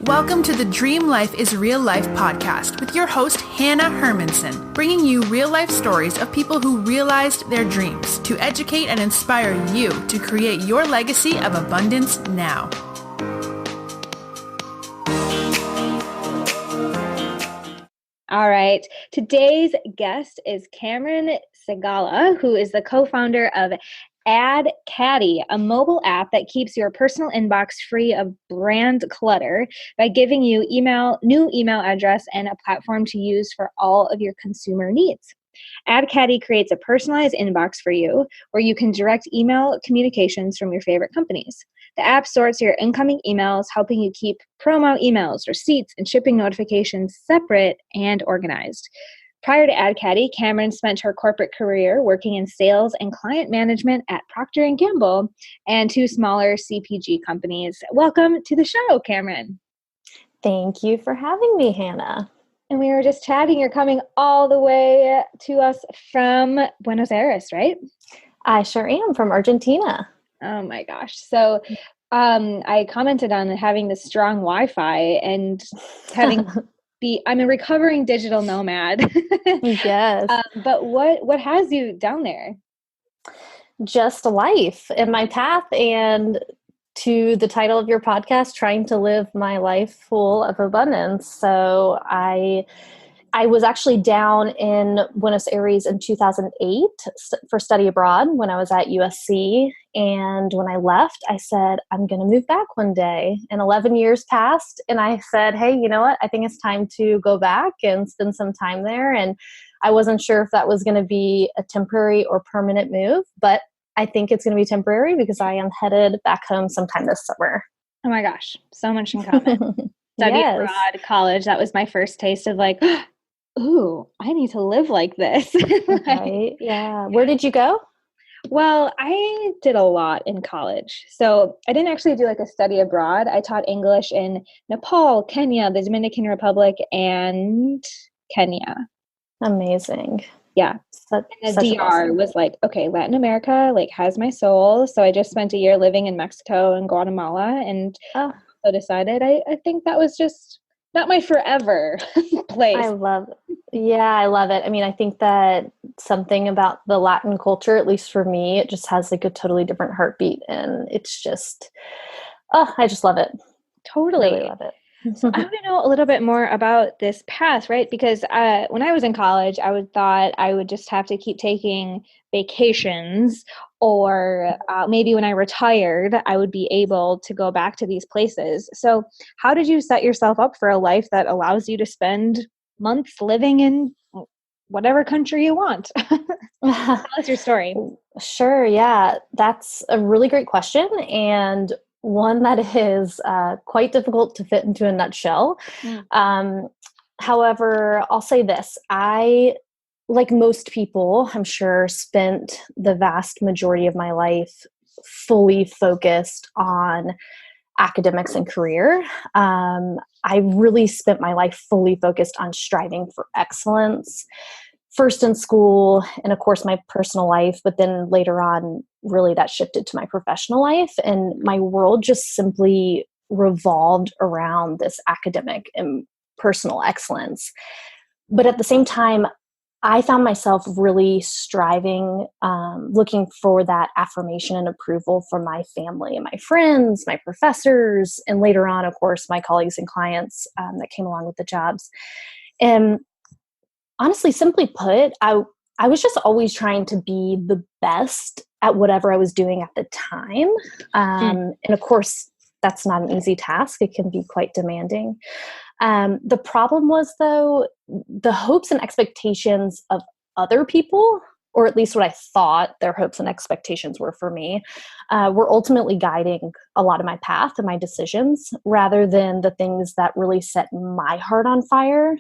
Welcome to the Dream Life is Real Life podcast with your host, Hannah Hermanson, bringing you real-life stories of people who realized their dreams to educate and inspire you to create your legacy of abundance now. All right. Today's guest is Cameron Cegala, who is the co-founder of AdKaddy, a mobile app that keeps your personal inbox free of brand clutter by giving you new email address and a platform to use for all of your consumer needs. AdKaddy creates a personalized inbox for you where you can direct email communications from your favorite companies. The app sorts your incoming emails, helping you keep promo emails, receipts, and shipping notifications separate and organized. Prior to AdKaddy, Cameron spent her corporate career working in sales and client management at Procter Gamble and two smaller CPG companies. Welcome to the show, Cameron. Thank you for having me, Hannah. And we were just chatting. You're coming all the way to us from Buenos Aires, right? I sure am, from Argentina. Oh my gosh. So I commented on having the strong Wi-Fi and having I'm a recovering digital nomad. Yes. But what has you down there? Just life and my path, and to the title of your podcast, trying to live my life full of abundance. So I was actually down in Buenos Aires in 2008 for study abroad when I was at USC. And when I left, I said, I'm going to move back one day. And 11 years passed. And I said, hey, you know what? I think it's time to go back and spend some time there. And I wasn't sure if that was going to be a temporary or permanent move, but I think it's going to be temporary because I am headed back home sometime this summer. Oh my gosh. So much in common. Study abroad, college. That was my first taste of like, ooh, I need to live like this. Right. Yeah. Where did you go? Well, I did a lot in college. So I didn't actually do like a study abroad. I taught English in Nepal, Kenya, the Dominican Republic, and Kenya. Amazing. Yeah. And the DR was like, okay, Latin America like has my soul. So I just spent a year living in Mexico and Guatemala, and so decided I think that was just not my forever place. I love it. Yeah, I love it. I mean, I think that something about the Latin culture, at least for me, it just has like a totally different heartbeat, and it's just, I just love it. Totally. Really love it. So I want to know a little bit more about this path, right? Because when I was in college, I thought I would just have to keep taking vacations, or maybe when I retired, I would be able to go back to these places. So how did you set yourself up for a life that allows you to spend months living in whatever country you want? Tell us your story. Sure. Yeah, that's a really great question, and one that is quite difficult to fit into a nutshell. However, I'll say this. I, like most people, I'm sure, spent the vast majority of my life fully focused on academics and career. I really spent my life fully focused on striving for excellence, first in school and of course my personal life, but then later on, really that shifted to my professional life, and my world just simply revolved around this academic and personal excellence. But at the same time, I found myself really striving, looking for that affirmation and approval from my family and my friends, my professors, and later on, of course, my colleagues and clients that came along with the jobs. And honestly, simply put, I was just always trying to be the best at whatever I was doing at the time. And of course, that's not an easy task. It can be quite demanding. The problem was, though, the hopes and expectations of other people, or at least what I thought their hopes and expectations were for me, were ultimately guiding a lot of my path and my decisions, rather than the things that really set my heart on fire.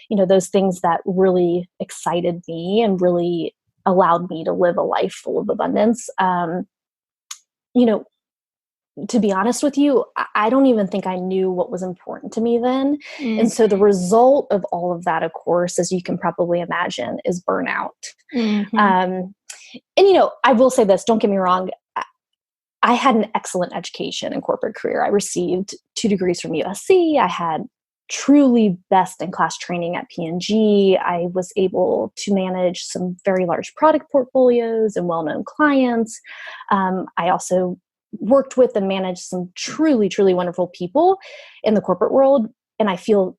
You know, those things that really excited me and really allowed me to live a life full of abundance. To be honest with you, I don't even think I knew what was important to me then. Mm-hmm. And so the result of all of that, of course, as you can probably imagine, is burnout. Mm-hmm. I will say this, don't get me wrong. I had an excellent education and corporate career. I received 2 degrees from USC. I had truly best-in-class training at P&G. I was able to manage some very large product portfolios and well-known clients. I also worked with and managed some truly, truly wonderful people in the corporate world. And I feel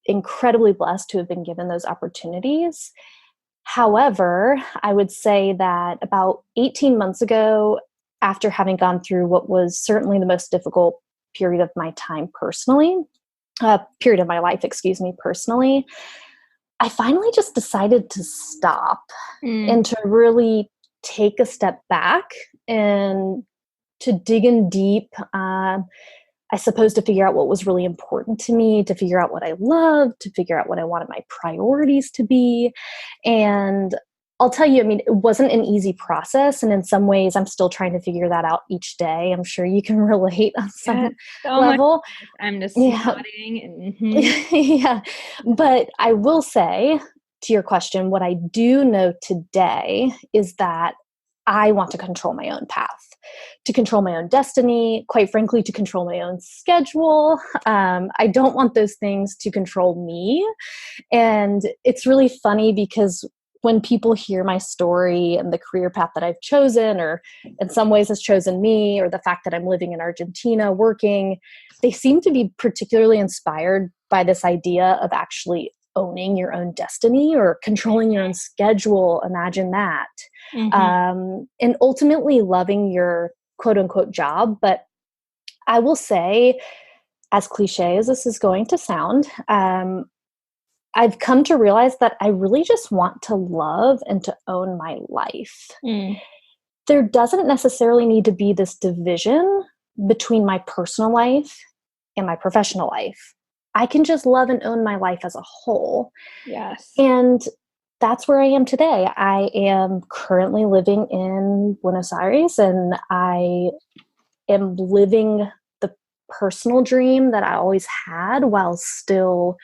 incredibly blessed to have been given those opportunities. However, I would say that about 18 months ago, after having gone through what was certainly the most difficult period of my time personally, period of my life, personally, I finally just decided to stop and to really take a step back and to dig in deep, I suppose, to figure out what was really important to me, to figure out what I loved, to figure out what I wanted my priorities to be. And I'll tell you, I mean, it wasn't an easy process. And in some ways, I'm still trying to figure that out each day. I'm sure you can relate on some level. I'm just nodding. Yeah. But I will say, to your question, what I do know today is that I want to control my own path, to control my own destiny, quite frankly, to control my own schedule. I don't want those things to control me. And it's really funny because when people hear my story and the career path that I've chosen, or in some ways has chosen me, or the fact that I'm living in Argentina working, they seem to be particularly inspired by this idea of actually owning your own destiny or controlling your own schedule. Imagine that. And ultimately loving your quote unquote job. But I will say, as cliche as this is going to sound, I've come to realize that I really just want to love and to own my life. There doesn't necessarily need to be this division between my personal life and my professional life. I can just love and own my life as a whole. Yes. And that's where I am today. I am currently living in Buenos Aires, and I am living the personal dream that I always had while still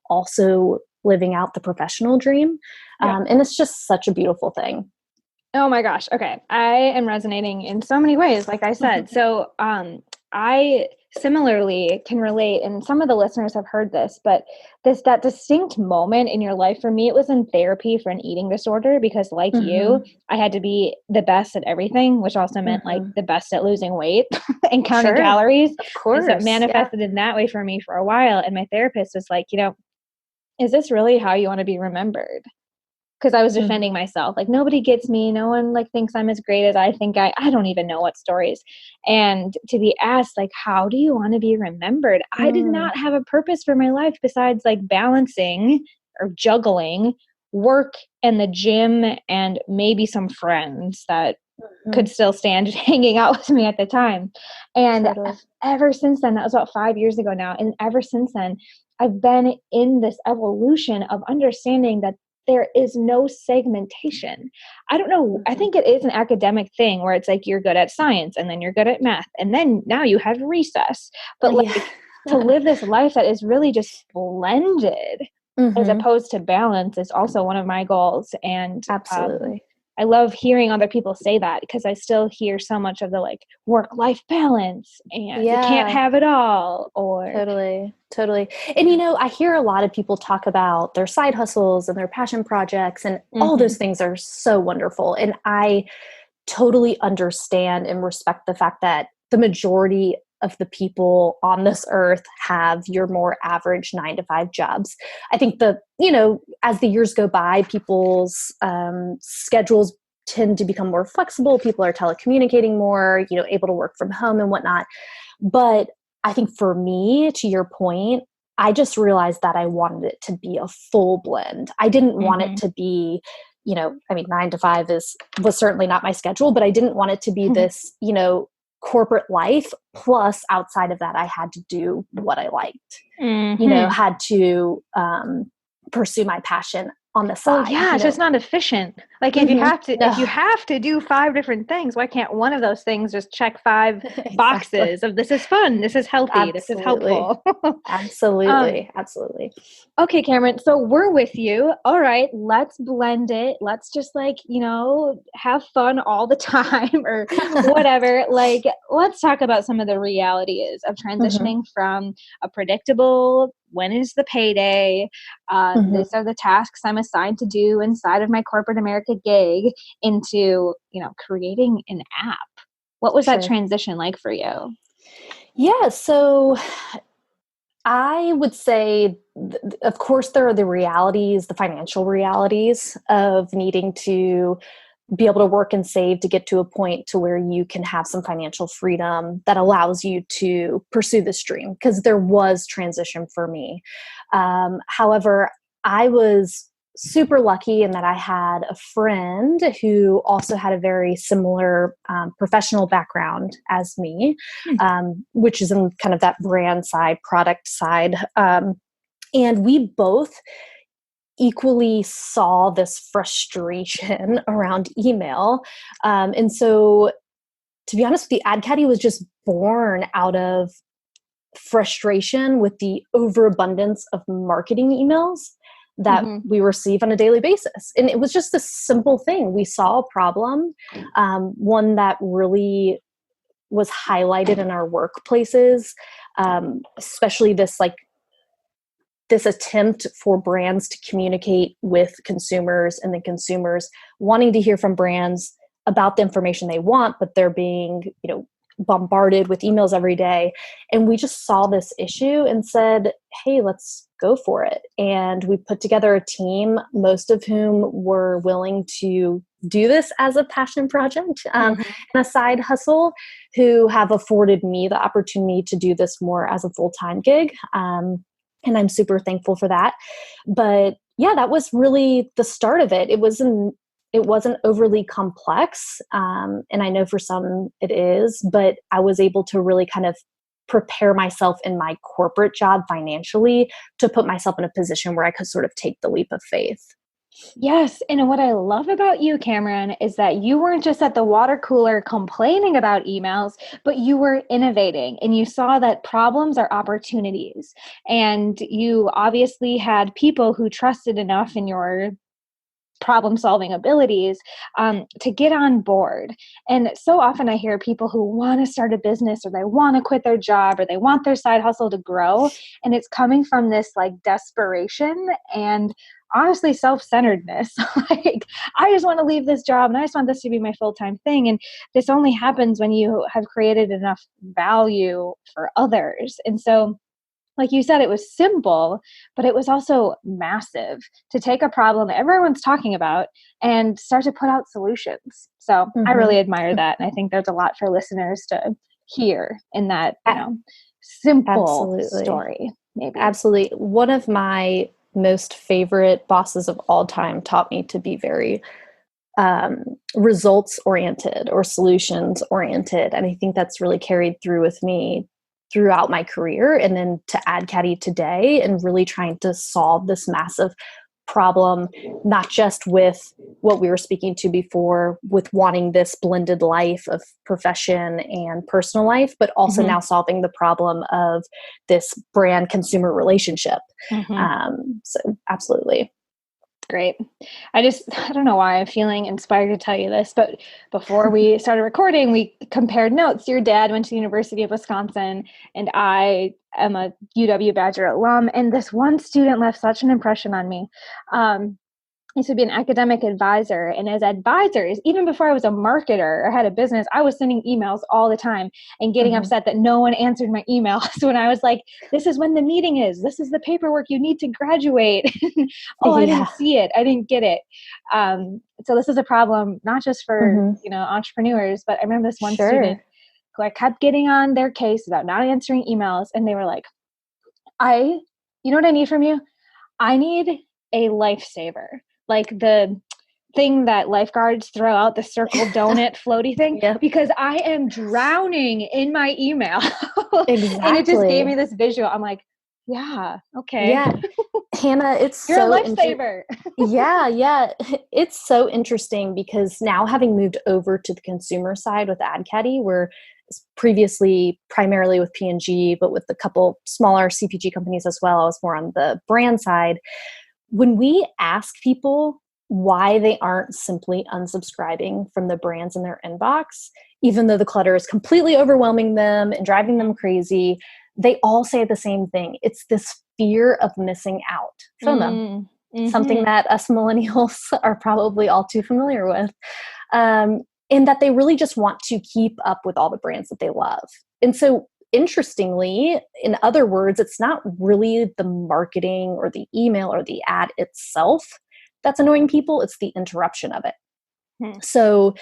also living out the professional dream. And it's just such a beautiful thing. Oh my gosh. Okay. I am resonating in so many ways, like I said. So I similarly can relate, and some of the listeners have heard this, but that distinct moment in your life, for me, it was in therapy for an eating disorder, because like you, I had to be the best at everything, which also meant like the best at losing weight and counting calories. Of course. And so it manifested in that way for me for a while. And my therapist was like, is this really how you want to be remembered? Because I was defending myself. Like, nobody gets me. No one like thinks I'm as great as I think I don't even know what stories. And to be asked, like, how do you want to be remembered? I did not have a purpose for my life besides like balancing or juggling work and the gym and maybe some friends that could still stand hanging out with me at the time. And ever since then, that was about 5 years ago now. And ever since then, I've been in this evolution of understanding that there is no segmentation. I don't know. I think it is an academic thing where it's like you're good at science and then you're good at math and then now you have recess. But like to live this life that is really just blended as opposed to balance is also one of my goals. And absolutely. I love hearing other people say that, because I still hear so much of the like work-life balance and you can't have it all, or Totally. And I hear a lot of people talk about their side hustles and their passion projects, and all those things are so wonderful. And I totally understand and respect the fact that the majority of the people on this earth have your more average 9-to-5 jobs. I think as the years go by, people's schedules tend to become more flexible. People are telecommunicating more, able to work from home and whatnot. But I think for me, to your point, I just realized that I wanted it to be a full blend. I didn't want it to be, 9-to-5 was certainly not my schedule, but I didn't want it to be this, corporate life. Plus outside of that, I had to do what I liked, had to pursue my passion. on the Well, side. yeah, it's just not efficient. Like if you have to do 5 different things, why can't one of those things just check 5 Exactly. boxes of this is fun, this is healthy, this is Absolutely. helpful. Um, Absolutely. Okay, Cameron. So we're with you. All right, let's blend it. Let's just have fun all the time or whatever. Like, let's talk about some of the realities of Mm-hmm. transitioning from a predictable, when is the payday? Mm-hmm. These are the tasks I'm assigned to do inside of my corporate America gig into, creating an app. What was that Sure. transition like for you? Yeah. So I would say, of course, there are the realities, the financial realities of needing to be able to work and save to get to a point to where you can have some financial freedom that allows you to pursue this dream, because there was transition for me. However, I was super lucky in that I had a friend who also had a very similar professional background as me, which is in kind of that brand side, product side. And we both equally saw this frustration around email. And so, to be honest with you, AdKaddy was just born out of frustration with the overabundance of marketing emails that Mm-hmm. we receive on a daily basis. And it was just a simple thing. We saw a problem, one that really was highlighted in our workplaces, especially this attempt for brands to communicate with consumers, and then consumers wanting to hear from brands about the information they want, but they're being, bombarded with emails every day. And we just saw this issue and said, hey, let's go for it. And we put together a team, most of whom were willing to do this as a passion project and a side hustle, who have afforded me the opportunity to do this more as a full-time gig. And I'm super thankful for that. But yeah, that was really the start of it. It wasn't overly complex. And I know for some it is, but I was able to really kind of prepare myself in my corporate job financially to put myself in a position where I could sort of take the leap of faith. Yes. And what I love about you, Cameron, is that you weren't just at the water cooler complaining about emails, but you were innovating and you saw that problems are opportunities. And you obviously had people who trusted enough in your problem solving abilities to get on board. And so often I hear people who want to start a business, or they want to quit their job, or they want their side hustle to grow. And it's coming from this like desperation and honestly self-centeredness. Like, I just want to leave this job and I just want this to be my full-time thing. And this only happens when you have created enough value for others. And so, like you said, it was simple, but it was also massive to take a problem that everyone's talking about and start to put out solutions. So I really admire that. And I think there's a lot for listeners to hear in that, simple Absolutely. story, maybe. Absolutely. One of my most favorite bosses of all time taught me to be very results oriented or solutions oriented. And I think that's really carried through with me throughout my career, and then to AdKaddy today, and really trying to solve this massive problem, not just with what we were speaking to before, with wanting this blended life of profession and personal life, but also now solving the problem of this brand consumer relationship. So absolutely. Great. I don't know why I'm feeling inspired to tell you this, but before we started recording, we compared notes. Your dad went to the University of Wisconsin, and I am a UW Badger alum. And this one student left such an impression on me. He used to be an academic advisor. And as advisors, even before I was a marketer or had a business, I was sending emails all the time and getting upset that no one answered my emails when I was like, this is when the meeting is. This is the paperwork you need to graduate. Oh, I didn't see it. I didn't get it. So this is a problem, not just for, entrepreneurs, but I remember this one student who I kept getting on their case about not answering emails. And they were like, you know what I need from you? I need a lifesaver. Like the thing that lifeguards throw out, the circle donut floaty thing, because I am drowning in my email. Exactly. And it just gave me this visual. I'm like, Yeah. Okay. Yeah. Hannah, it's You're a so lifesaver. yeah. It's so interesting because now having moved over to the consumer side with AdKaddy, where previously primarily with P&G, but with a couple smaller CPG companies as well, I was more on the brand side. When we ask people why they aren't simply unsubscribing from the brands in their inbox, even though the clutter is completely overwhelming them and driving them crazy, they all say the same thing. It's this fear of missing out, FOMO, something that us millennials are probably all too familiar with. And that they really just want to keep up with all the brands that they love. And so interestingly, in other words, it's not really the marketing or the email or the ad itself that's annoying people, it's the interruption of it. So,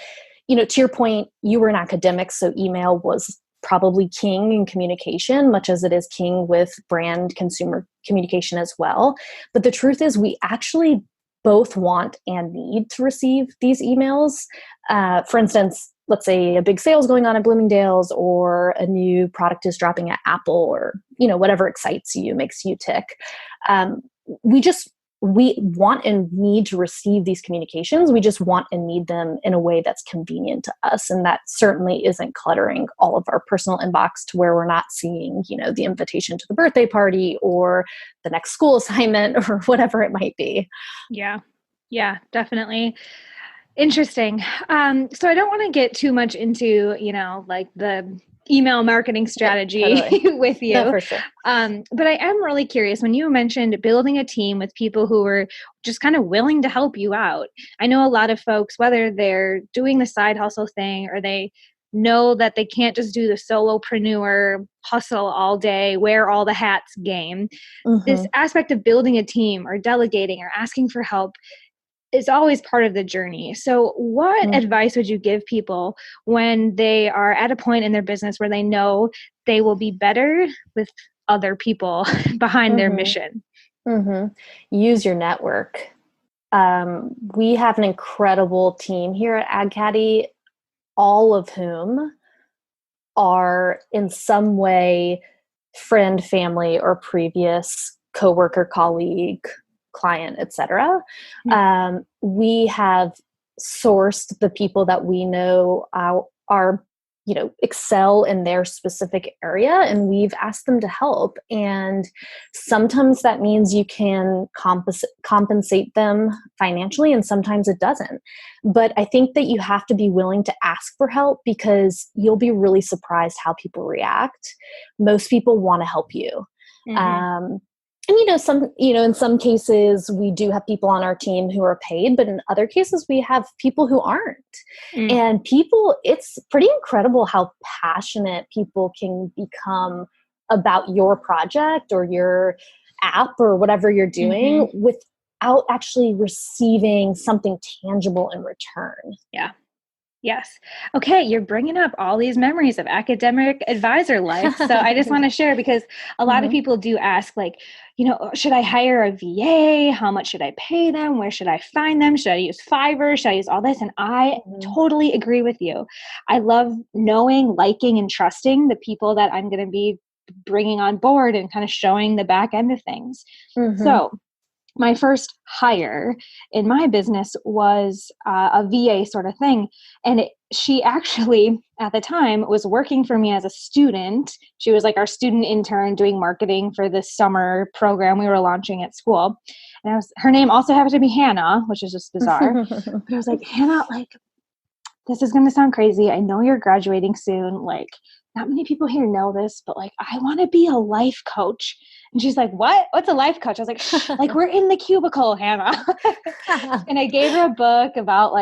to your point, you were an academic, so email was probably king in communication, much as it is king with brand consumer communication as well. But the truth is, we actually both want and need to receive these emails. For instance, let's say a big sale is going on at Bloomingdale's, or a new product is dropping at Apple, or whatever excites you, makes you tick. We want and need to receive these communications. We just want and need them in a way that's convenient to us. And that certainly isn't cluttering all of our personal inbox to where we're not seeing, the invitation to the birthday party or the next school assignment or whatever it might be. Yeah. Yeah, definitely. Interesting. So I don't want to get too much into, like the email marketing strategy with you. No, for sure. But I am really curious when you mentioned building a team with people who were just kind of willing to help you out. I know a lot of folks, whether they're doing the side hustle thing or they know that they can't just do the solopreneur hustle all day, wear all the hats game. This aspect of building a team or delegating or asking for help is always part of the journey. So what advice would you give people when they are at a point in their business where they know they will be better with other people behind their mission? Use your network. We have an incredible team here at AdKaddy, all of whom are in some way friend, family, or previous coworker, colleague, client, etc. We have sourced the people that we know are excel in their specific area, and we've asked them to help. And sometimes that means you can compensate them financially, and sometimes it doesn't. But I think that you have to be willing to ask for help, because you'll be really surprised how people react. Most people want to help you. And in some cases we do have people on our team who are paid, but in other cases we have people who aren't. And it's pretty incredible how passionate people can become about your project or your app or whatever you're doing without actually receiving something tangible in return. Yeah. Yes. Okay. You're bringing up all these memories of academic advisor life. So I just want to share, because a lot of people do ask, like, should I hire a VA? How much should I pay them? Where should I find them? Should I use Fiverr? Should I use all this? And I totally agree with you. I love knowing, liking, and trusting the people that I'm going to be bringing on board and kind of showing the back end of things. So my first hire in my business was a VA sort of thing. And she actually, at the time, was working for me as a student. She was like our student intern doing marketing for this summer program we were launching at school. And her name also happened to be Hannah, which is just bizarre. But I was like, Hannah, like, this is going to sound crazy. I know you're graduating soon. Like, not many people here know this, but like, I want to be a life coach. And she's like, what? What's a life coach? I was like, we're in the cubicle, Hannah. And I gave her a book about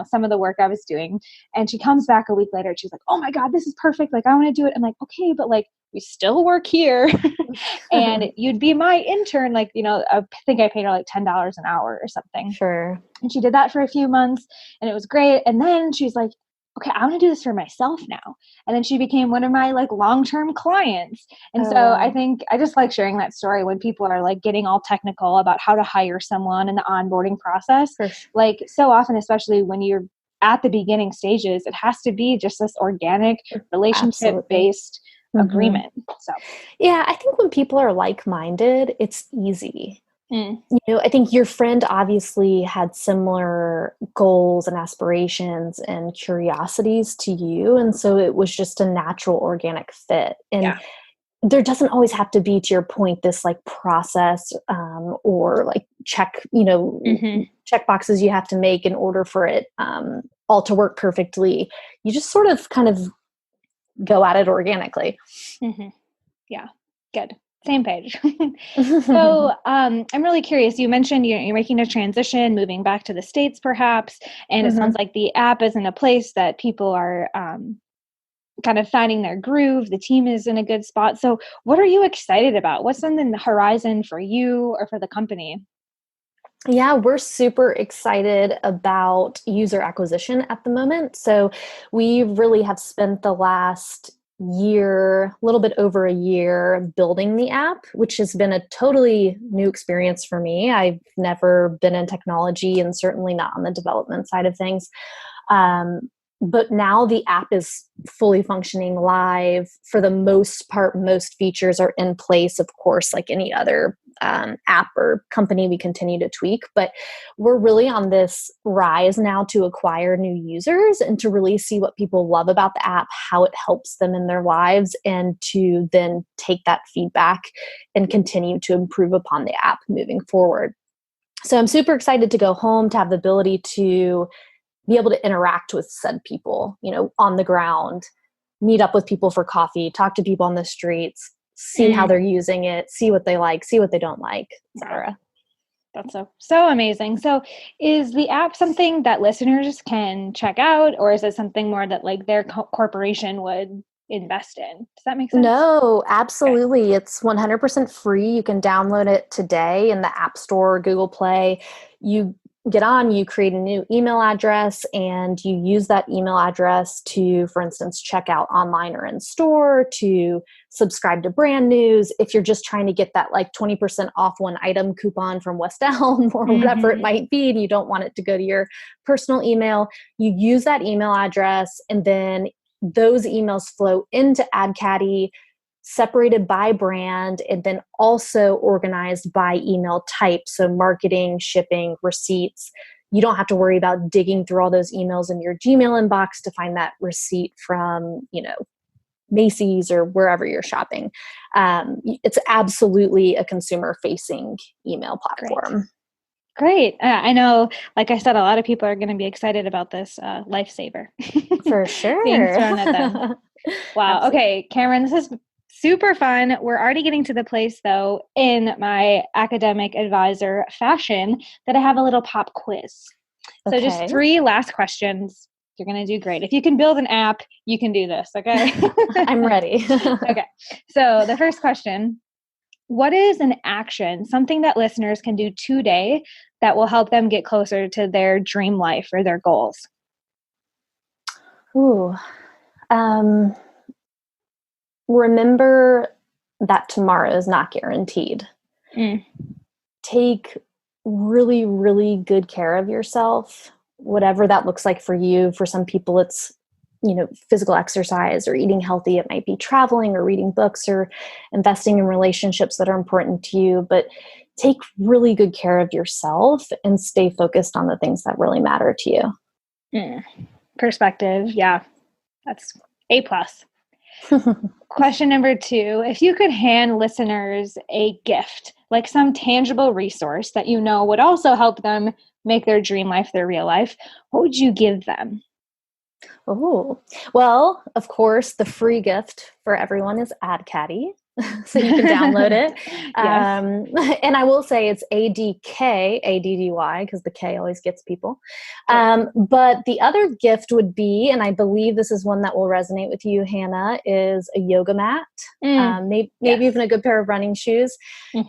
some of the work I was doing. And she comes back a week later and she's like, oh my God, this is perfect. Like, I want to do it. I'm like, okay, but like, we still work here and you'd be my intern. Like, I think I paid her like $10 an hour or something. Sure. And she did that for a few months and it was great. And then she's like, okay, I want to do this for myself now. And then she became one of my like long-term clients. And so I think I just like sharing that story when people are like getting all technical about how to hire someone and the onboarding process. Sure. Like so often, especially when you're at the beginning stages, it has to be just this organic relationship-based agreement. So, yeah, I think when people are like-minded, it's easy. I think your friend obviously had similar goals and aspirations and curiosities to you. And so it was just a natural organic fit. And there doesn't always have to be, to your point, this like process or like check boxes you have to make in order for it all to work perfectly. You just sort of kind of go at it organically. Yeah, good. Same page. So I'm really curious. You mentioned you're making a transition, moving back to the States perhaps, and it sounds like the app is in a place that people are kind of finding their groove. The team is in a good spot. So what are you excited about? What's on the horizon for you or for the company? Yeah, we're super excited about user acquisition at the moment. So we really have spent the last year, a little bit over a year, building the app, which has been a totally new experience for me. I've never been in technology and certainly not on the development side of things. But now the app is fully functioning live. For the most part, most features are in place. Of course, like any other app or company, we continue to tweak. But we're really on this rise now to acquire new users and to really see what people love about the app, how it helps them in their lives, and to then take that feedback and continue to improve upon the app moving forward. So I'm super excited to go home, to have the ability to be able to interact with said people, on the ground, meet up with people for coffee, talk to people on the streets, see how they're using it, see what they like, see what they don't like, etc. That's so amazing. So is the app something that listeners can check out, or is it something more that like their corporation would invest in? Does that make sense? No, absolutely. Okay. It's 100% free. You can download it today in the App Store, Google Play. You get on, you create a new email address, and you use that email address to, for instance, check out online or in store, to subscribe to brand news. If you're just trying to get that like 20% off one item coupon from West Elm or whatever it might be, and you don't want it to go to your personal email, you use that email address, and then those emails flow into AdKaddy, separated by brand, and then also organized by email type. So marketing, shipping, receipts. You don't have to worry about digging through all those emails in your Gmail inbox to find that receipt from, Macy's or wherever you're shopping. It's absolutely a consumer-facing email platform. Great. I know, like I said, a lot of people are going to be excited about this lifesaver. For sure. Being thrown at them. Wow. Absolutely. Okay, Cameron, this is super fun. We're already getting to the place, though, in my academic advisor fashion, that I have a little pop quiz. So just 3 last questions. You're going to do great. If you can build an app, you can do this, okay? I'm ready. Okay. So the first question, what is an action, something that listeners can do today that will help them get closer to their dream life or their goals? Ooh. Remember that tomorrow is not guaranteed. Take really, really good care of yourself, whatever that looks like for you. For some people, it's, physical exercise or eating healthy. It might be traveling or reading books or investing in relationships that are important to you. But take really good care of yourself and stay focused on the things that really matter to you. Perspective. Yeah. That's A+. Question number 2, if you could hand listeners a gift, like some tangible resource that would also help them make their dream life their real life, what would you give them? Oh, well, of course, the free gift for everyone is AdKaddy. So you can download it. Yes. And I will say it's AdKaddy, because the K always gets people. But the other gift would be, and I believe this is one that will resonate with you, Hannah, is a yoga mat, maybe even a good pair of running shoes.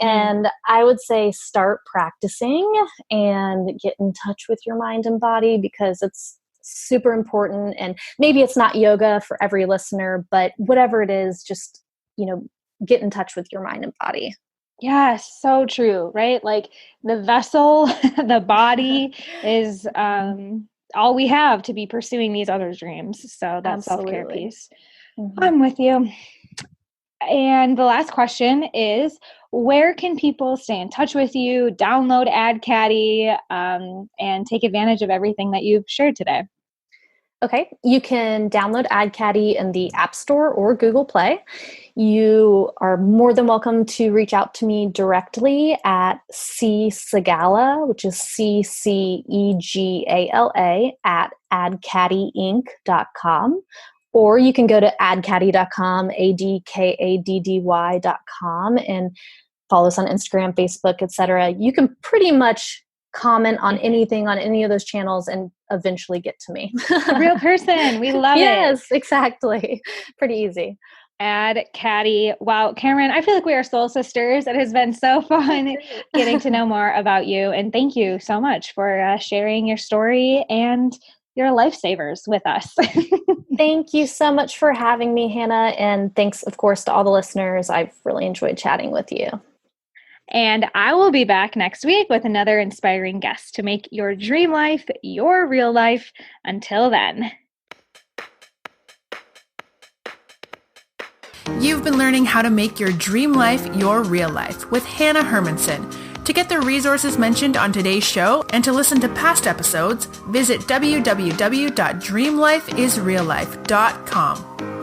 And I would say start practicing and get in touch with your mind and body, because it's super important. And maybe it's not yoga for every listener, but whatever it is, just, get in touch with your mind and body. Yes, so true, right? Like the vessel, the body is all we have to be pursuing these other dreams. So that self-care piece. I'm with you. And the last question is, where can people stay in touch with you, download AdKaddy, and take advantage of everything that you've shared today? Okay, you can download AdKaddy in the App Store or Google Play. You are more than welcome to reach out to me directly at Cegala, which is CCEGALA at AdKaddyInc.com. Or you can go to adkaddy.com, ADKADDY.com, and follow us on Instagram, Facebook, etc. You can pretty much comment on anything on any of those channels and eventually get to me. A real person. We love it. Yes, exactly. Pretty easy. AdKaddy. Wow, Cameron, I feel like we are soul sisters. It has been so fun getting to know more about you. And thank you so much for sharing your story and your lifesavers with us. Thank you so much for having me, Hannah. And thanks, of course, to all the listeners. I've really enjoyed chatting with you. And I will be back next week with another inspiring guest to make your dream life your real life. Until then. You've been learning how to make your dream life your real life with Hannah Hermanson. To get the resources mentioned on today's show and to listen to past episodes, visit www.dreamlifeisreallife.com.